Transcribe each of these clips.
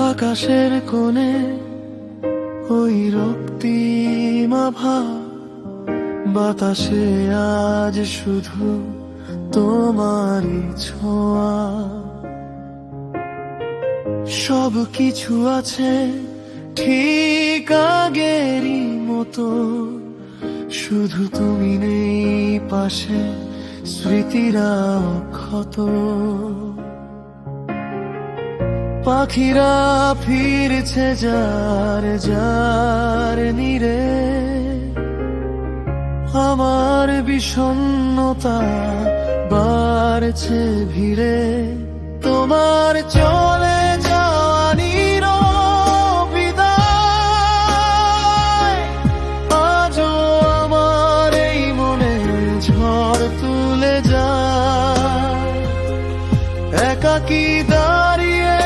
আকাশের কোণে ওই রক্তিম আভা, বাতাসে আজ শুধু তোমারই ছোঁয়া। সব কিছু আছে ঠিক আগেরই মতো, শুধু তুমি নেই পাশে, স্মৃতিরা ক্ষত। পাখিরা ফিরছে যার যার নীড়ে, আমার বিষণ্ণতা বাড়ছে ভিড়ে। তোমার চলে যাওয়া বিদায় আজও আমার এই মনে ঝড় তুলে যায়। একাকী দাঁড়িয়ে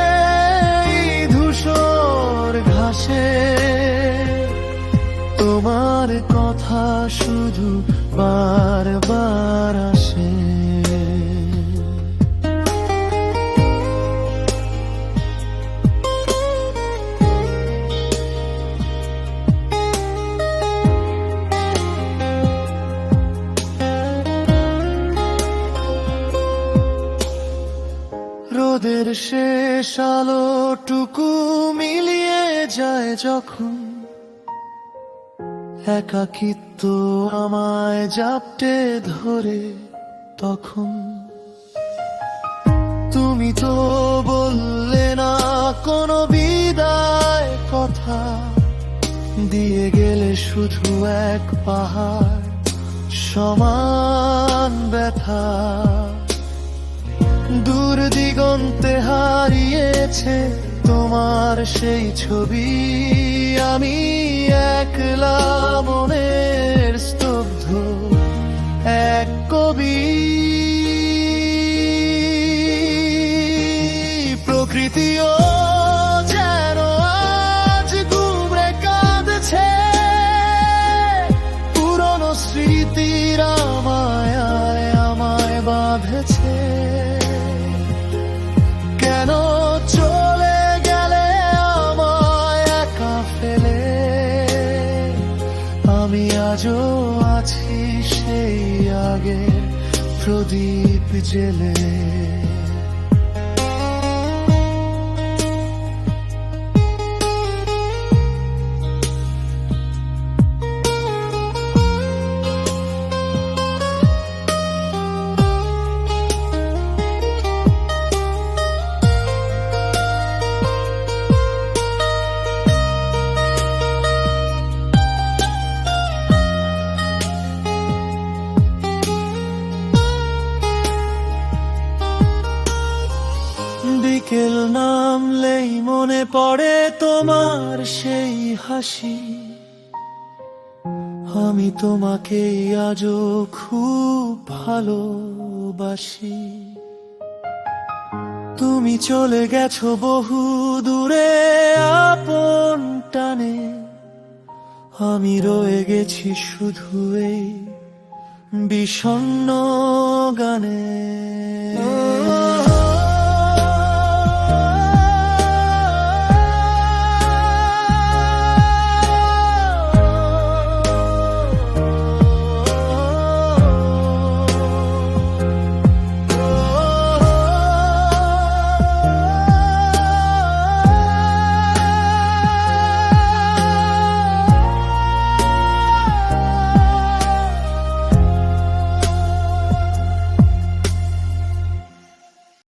ধূসর ঘাসে, তোমার কথা শুধু বারবার আসে। রোদের শেষ আলোটুকু মিলিয়ে যায় যখন, একাকিত্ব আমায় জাপটে ধরে তখন। তুমি তো বললে না কোনো বিদায় কথা, দিয়ে গেলে শুধু এক পাহাড় সমান ব্যথা। দূর দিগন্তে হারিয়েছে তোমার সেই ছবি, আমি একলা মনের স্তব্ধ এক কবি। প্রকৃতিও যেন আজ গুমরে কাঁদছে, পুরনো স্মৃতির আমায় আমায় বাঁধছে। কেন চলে গেলে আমায় একা ফেলে, আমি আজও আছি সেই আগের প্রদীপ জেলে। বিকেল নামলেই মনে পড়ে তোমার সেই হাসি, আমি তোমাকে আজও খুব ভালোবাসি। তুমি চলে গেছো বহু দূরে আপন টানে, আমি রয়ে গেছি শুধু এই বিষণ্ণ গানে।